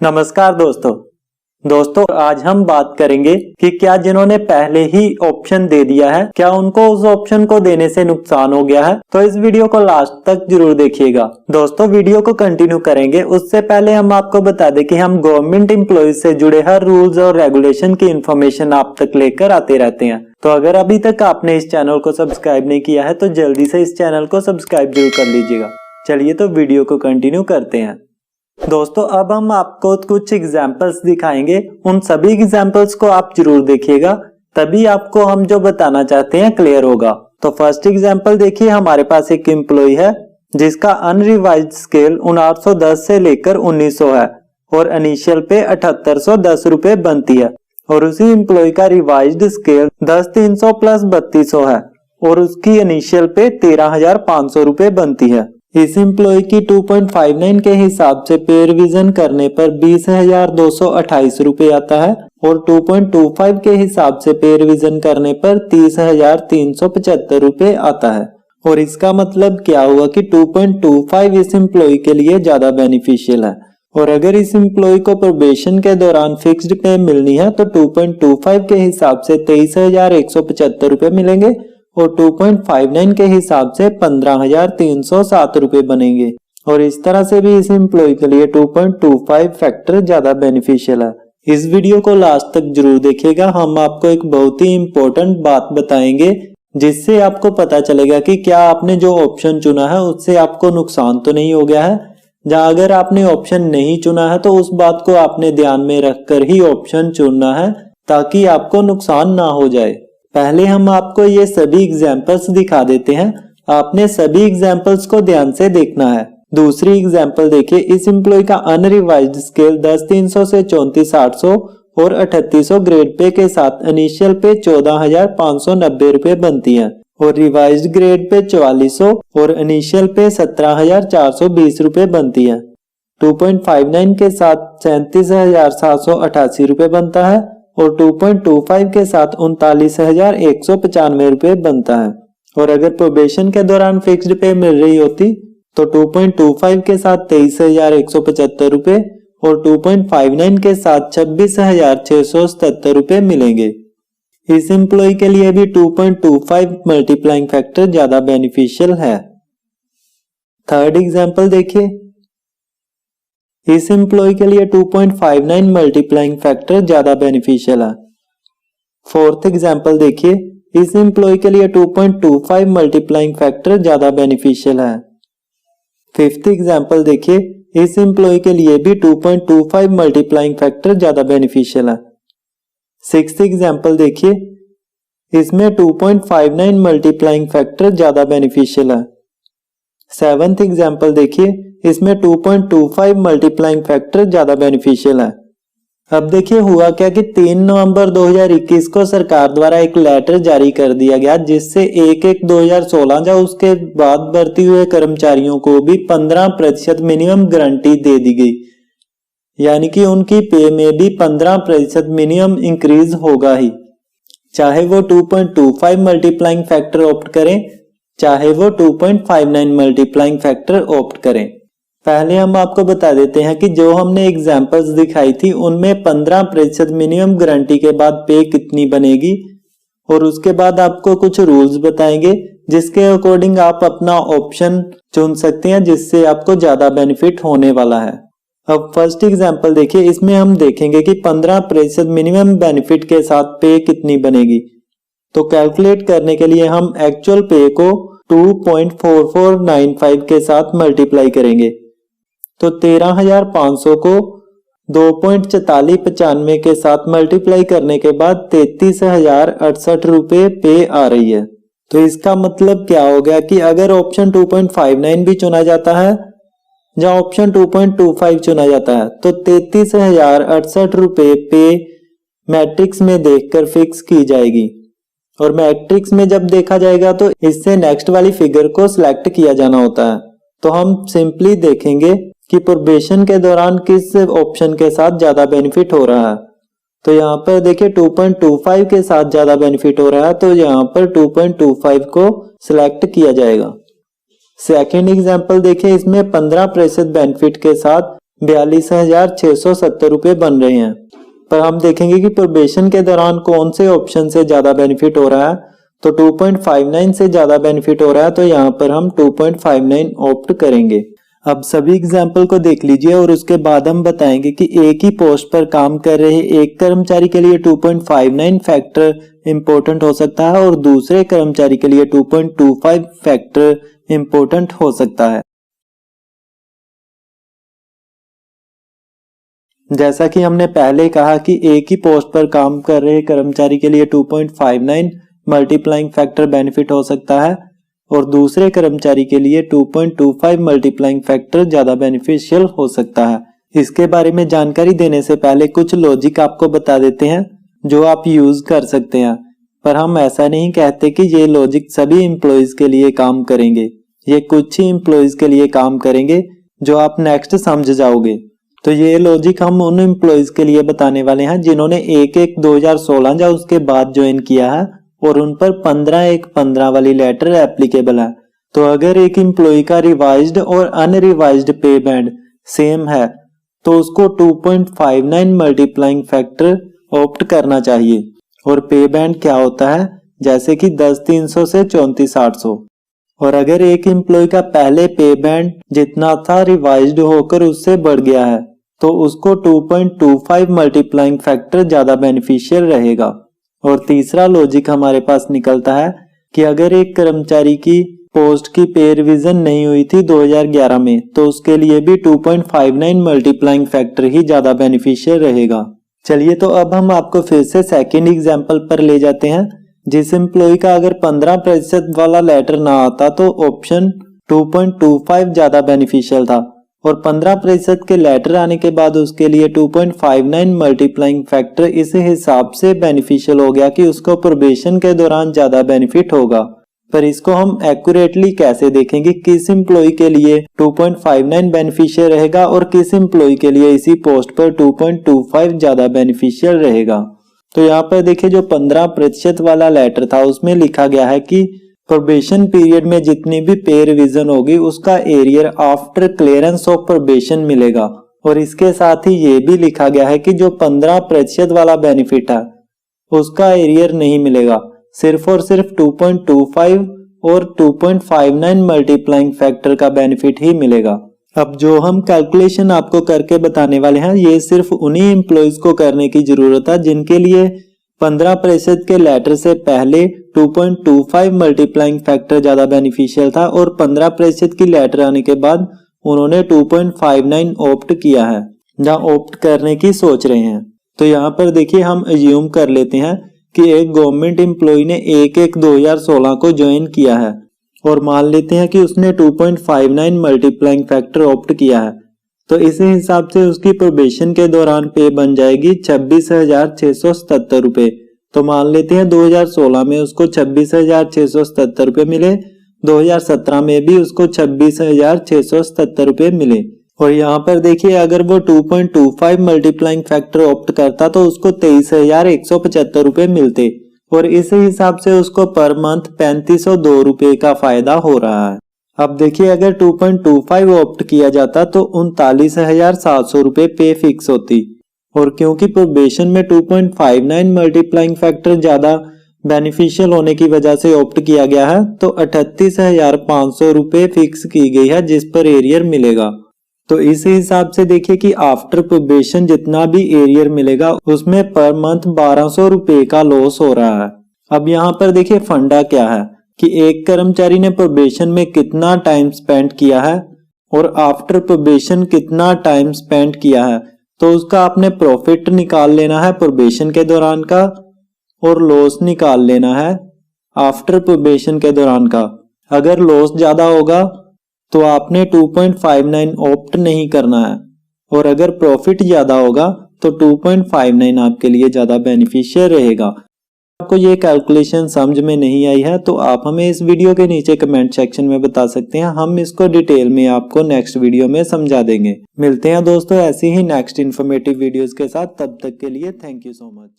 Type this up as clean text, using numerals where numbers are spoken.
नमस्कार दोस्तों आज हम बात करेंगे कि क्या जिन्होंने पहले ही ऑप्शन दे दिया है क्या उनको उस ऑप्शन को देने से नुकसान हो गया है। तो इस वीडियो को लास्ट तक जरूर देखिएगा। दोस्तों वीडियो को कंटिन्यू करेंगे उससे पहले हम आपको बता दें कि हम गवर्नमेंट एम्प्लॉयज से जुड़े हर रूल्स और रेगुलेशन की इंफॉर्मेशन आप तक लेकर आते रहते हैं। तो अगर अभी तक आपने इस चैनल को सब्सक्राइब नहीं किया है तो जल्दी से इस चैनल को सब्सक्राइब जरूर कर लीजिएगा। चलिए तो वीडियो को कंटिन्यू करते हैं। दोस्तों अब हम आपको कुछ एग्जाम्पल्स दिखाएंगे, उन सभी एग्जाम्पल्स को आप जरूर देखिएगा, तभी आपको हम जो बताना चाहते हैं क्लियर होगा। तो फर्स्ट एग्जाम्पल देखिए, हमारे पास एक एम्प्लॉय है जिसका अनरिवाइज्ड स्केल 1910 से लेकर 1900 है और इनिशियल पे 7810 रुपए बनती है और उसी एम्प्लॉय का रिवाइज्ड स्केल 10300 प्लस 3200 है और उसकी इनिशियल पे 13500 रुपए बनती है। इस एम्प्लॉय की 2.59 के हिसाब से पे रिवीजन करने पर 20,228 रुपए आता है और 2.25 के हिसाब से पे रिवीजन करने पर 30,375 रुपए आता है। और इसका मतलब क्या हुआ कि 2.25 इस एम्प्लॉय के लिए ज्यादा बेनिफिशियल है और अगर इस एम्प्लॉय को प्रोबेशन के दौरान फिक्स्ड पे मिलनी है तो 2.25 के हिसाब से 23,175 रुपए मिलेंगे और 2.59 के हिसाब से 15,307 रुपए बनेंगे। और इस तरह से भी इस एम्प्लॉय के लिए 2.25 फैक्टर ज्यादा बेनिफिशियल है। इस वीडियो को लास्ट तक जरूर देखिएगा, हम आपको एक बहुत ही इम्पोर्टेंट बात बताएंगे जिससे आपको पता चलेगा कि क्या आपने जो ऑप्शन चुना है उससे आपको नुकसान तो नहीं हो गया है। जहां अगर आपने ऑप्शन नहीं चुना है तो उस बात को आपने ध्यान में रखकर ही ऑप्शन चुनना है ताकि आपको नुकसान ना हो जाए। पहले हम आपको ये सभी एग्जाम्पल्स दिखा देते हैं, आपने सभी एग्जाम्पल्स को ध्यान से देखना है। दूसरी एग्जाम्पल देखिए, इस एम्प्लॉय का अनरिवाइज्ड स्केल 10,300 से 34,800 और 3800 ग्रेड पे के साथ इनिशियल पे 14,590 रुपए बनती है और रिवाइज्ड ग्रेड पे 4400 और इनिशियल पे 17,420 रुपए बनती है। 2.59 के साथ 37,788 रुपए बनता है और 2.25 के साथ 39,195 रुपए बनता है। और अगर प्रोबेशन के दौरान फिक्स्ड पे मिल रही होती तो 2.25 के साथ 23,175 रुपए और 2.59 के साथ 26,677 रुपए मिलेंगे। इस एम्प्लॉय के लिए भी 2.25 मल्टीप्लाइंग फैक्टर ज्यादा बेनिफिशियल है। थर्ड एग्जांपल देखिए, इस एम्प्लॉय के लिए 2.59 मल्टीप्लाइंग फैक्टर ज्यादा बेनिफिशियल है। फोर्थ एग्जांपल देखिए, इस एम्प्लॉय के लिए 2.25 मल्टीप्लाइंग फैक्टर ज्यादा बेनिफिशियल है। फिफ्थ एग्जांपल देखिए, इस एम्प्लॉय के लिए भी 2.25 मल्टीप्लाइंग फैक्टर ज्यादा बेनिफिशियल है। सिक्स्थ एग्जांपल देखिए, इसमें 2.59 मल्टीप्लाइंग फैक्टर ज्यादा बेनिफिशियल है। सेवंथ एग्जांपल देखिए, इसमें 2.25 मल्टीप्लाइंग फैक्टर ज्यादा बेनिफिशियल है। अब देखिए हुआ क्या कि 3 नवंबर 2021 को सरकार द्वारा एक लेटर जारी कर दिया गया जिससे 1/1/2016 या उसके बाद भर्ती हुए कर्मचारियों को भी 15% मिनिमम गारंटी दे दी गई, यानी कि उनकी पे में भी 15% मिनिमम इंक्रीज होगा ही, चाहे वो 2.25 मल्टीप्लाइंग फैक्टर ऑप्ट करें चाहे वो 2.59 मल्टीप्लाइंग फैक्टर ऑप्ट करें। पहले हम आपको बता देते हैं कि जो हमने एग्जांपल्स दिखाई थी उनमें 15% मिनिमम गारंटी के बाद पे कितनी बनेगी और उसके बाद आपको कुछ रूल्स बताएंगे जिसके अकॉर्डिंग आप अपना ऑप्शन चुन सकते हैं जिससे आपको ज्यादा बेनिफिट होने वाला है। अब फर्स्ट एग्जांपल देखिए, इसमें हम देखेंगे कि 15% मिनिमम बेनिफिट के साथ पे कितनी बनेगी। तो कैलकुलेट करने के लिए हम एक्चुअल पे को 2.4495 के साथ मल्टीप्लाई करेंगे तो 13,500 को 2.4495 के साथ मल्टीप्लाई करने के बाद 33,068 रुपए पे आ रही है। तो इसका मतलब क्या हो गया कि अगर ऑप्शन 2.59 भी चुना जाता है या ऑप्शन 2.25 चुना जाता है तो 33,068 रुपए पे मैट्रिक्स में देखकर फिक्स की जाएगी और मैट्रिक्स में जब देखा जाएगा तो इससे नेक्स्ट वाली फिगर को सिलेक्ट किया जाना होता है। तो हम सिंपली देखेंगे कि प्रोबेशन के दौरान किस ऑप्शन के साथ ज्यादा बेनिफिट हो रहा है। तो यहाँ पर देखिए 2.25 के साथ ज्यादा बेनिफिट हो रहा है तो यहाँ पर 2.25 को सिलेक्ट किया जाएगा। सेकेंड एग्जांपल देखिए, इसमें 15% बेनिफिट के साथ 42,670 रुपये बन रहे हैं। पर हम देखेंगे कि प्रोबेशन के दौरान कौन से ऑप्शन से ज्यादा बेनिफिट हो रहा है। तो 2.59 से ज्यादा बेनिफिट हो रहा है, तो यहाँ पर हम 2.59 ऑप्ट करेंगे। अब सभी एग्जाम्पल को देख लीजिए और उसके बाद हम बताएंगे कि एक ही पोस्ट पर काम कर रहे एक कर्मचारी के लिए 2.59 फैक्टर इंपॉर्टेंट हो सकता है और दूसरे कर्मचारी के लिए 2.25 फैक्टर इंपॉर्टेंट हो सकता है। जैसा कि हमने पहले कहा कि एक ही पोस्ट पर काम कर रहे कर्मचारी के लिए 2.59 मल्टीप्लाइंग फैक्टर बेनिफिट हो सकता है और दूसरे कर्मचारी के लिए 2.25 मल्टीप्लाइंग फैक्टर ज्यादा बेनिफिशियल हो सकता है। इसके बारे में जानकारी देने से पहले कुछ लॉजिक आपको बता देते हैं जो आप यूज कर सकते हैं, पर हम ऐसा नहीं कहते कि ये लॉजिक सभी एम्प्लॉइज के लिए काम करेंगे। ये कुछ ही एम्प्लॉइज के लिए काम करेंगे जो आप नेक्स्ट समझ जाओगे। तो ये लॉजिक हम उन एम्प्लॉइज के लिए बताने वाले हैं जिन्होंने 1/1/2016 या उसके बाद ज्वाइन किया है और उन पर 15/1/15 वाली लेटर एप्लीकेबल है। तो अगर एक एम्प्लॉय का रिवाइज्ड और अनरिवाइज्ड पे बैंड सेम है तो उसको 2.59 मल्टीप्लाइंग फैक्टर ऑप्ट करना चाहिए। और पे बैंड क्या होता है, जैसे कि 10,300 से 34,800। और अगर एक एम्प्लॉय का पहले पे बैंड जितना था रिवाइज्ड होकर उससे बढ़ गया है तो उसको 2.25 मल्टीप्लाइंग फैक्टर ज्यादा बेनिफिशियल रहेगा। और तीसरा लॉजिक हमारे पास निकलता है कि अगर एक कर्मचारी की पोस्ट की पे रिवीजन नहीं हुई थी 2011 में तो उसके लिए भी 2.59 मल्टीप्लाइंग फैक्टर ही ज्यादा बेनिफिशियल रहेगा। चलिए तो अब हम आपको फिर से सेकंड एग्जांपल पर ले जाते हैं। जिस एम्प्लॉय का अगर 15% वाला लेटर ना आता तो ऑप्शन 2.25 ज्यादा बेनिफिशियल था और 15% के लेटर आने के बाद उसके लिए 2.59 मल्टीप्लाइंग फैक्टर इस हिसाब से बेनिफिशियल हो गया कि उसको प्रोबेशन के दौरान ज्यादा बेनिफिट होगा। पर इसको हम एक्यूरेटली कैसे देखेंगे, किस एम्प्लॉय के लिए 2.59 बेनिफिशियल रहेगा और किस एम्प्लॉय के लिए इसी पोस्ट पर 2.25 ज्यादा बेनिफिशियल रहेगा। तो यहाँ पर देखिए जो 15% वाला लेटर था उसमें लिखा गया है कि प्रोबेशन पीरियड में जितनी भी पे रिवीजन होगी उसका arrear after clearance of probation मिलेगा। और इसके साथ ही ये भी लिखा गया है कि जो 15% वाला बेनिफिट है उसका एरियर नहीं मिलेगा, सिर्फ और सिर्फ 2.25 और 2.59 मल्टीप्लाइंग फैक्टर का बेनिफिट ही मिलेगा। अब जो हम कैलकुलेशन आपको करके बताने वाले हैं ये सिर्फ उन्हीं एम्प्लॉइज को करने की जरूरत है जिनके लिए 15% के लेटर से पहले 2.25 मल्टीप्लाइंग फैक्टर ज्यादा बेनिफिशियल था और 15% की लेटर आने के बाद उन्होंने 2.59 ऑप्ट किया है या ऑप्ट करने की सोच रहे हैं। तो यहाँ पर देखिए हम अज्यूम कर लेते हैं कि एक गवर्नमेंट एम्प्लॉय ने 1/1/2016 को ज्वाइन किया है और मान लेते हैं कि उसने 2.59 मल्टीप्लाइंग फैक्टर ऑप्ट किया है। तो इसी हिसाब से उसकी प्रोबेशन के दौरान पे बन जाएगी 26,677 रुपए। तो मान लेते हैं 2016 में उसको 26,677 रुपए मिले, 2017 में भी उसको 26,677 रुपए मिले। और यहाँ पर देखिए अगर वो 2.25 मल्टीप्लाइंग फैक्टर ऑप्ट करता तो उसको 23,175 रुपए मिलते और इस हिसाब से उसको पर मंथ 3,502 रुपए का फायदा हो रहा है। अब देखिए अगर 2.25 ऑप्ट किया जाता तो 39,700 रुपए पे फिक्स होती और क्योंकि प्रोबेशन में 2.59 मल्टीप्लाइंग फैक्टर ज्यादा बेनिफिशियल होने की वजह से ऑप्ट किया गया है तो 38,500 रुपए फिक्स की गई है जिस पर एरियर मिलेगा। तो इस हिसाब से देखिए कि आफ्टर प्रोबेशन जितना भी एरियर मिलेगा उसमें पर मंथ 1,200 रुपए का लॉस हो रहा है। अब यहाँ पर देखिए फंडा क्या है कि एक कर्मचारी ने प्रोबेशन में कितना टाइम स्पेंड किया है और आफ्टर प्रोबेशन कितना टाइम स्पेंड किया है, तो उसका आपने प्रॉफिट निकाल लेना है प्रोबेशन के दौरान का और लॉस निकाल लेना है आफ्टर प्रोबेशन के दौरान का। अगर लॉस ज्यादा होगा तो आपने 2.59 ऑप्ट नहीं करना है और अगर प्रॉफिट ज्यादा होगा तो 2.59 आपके लिए ज्यादा बेनिफिशियल रहेगा। आपको ये कैलकुलेशन समझ में नहीं आई है तो आप हमें इस वीडियो के नीचे कमेंट सेक्शन में बता सकते हैं, हम इसको डिटेल में आपको नेक्स्ट वीडियो में समझा देंगे। मिलते हैं दोस्तों ऐसी ही नेक्स्ट इन्फॉर्मेटिव वीडियोस के साथ, तब तक के लिए थैंक यू सो मच।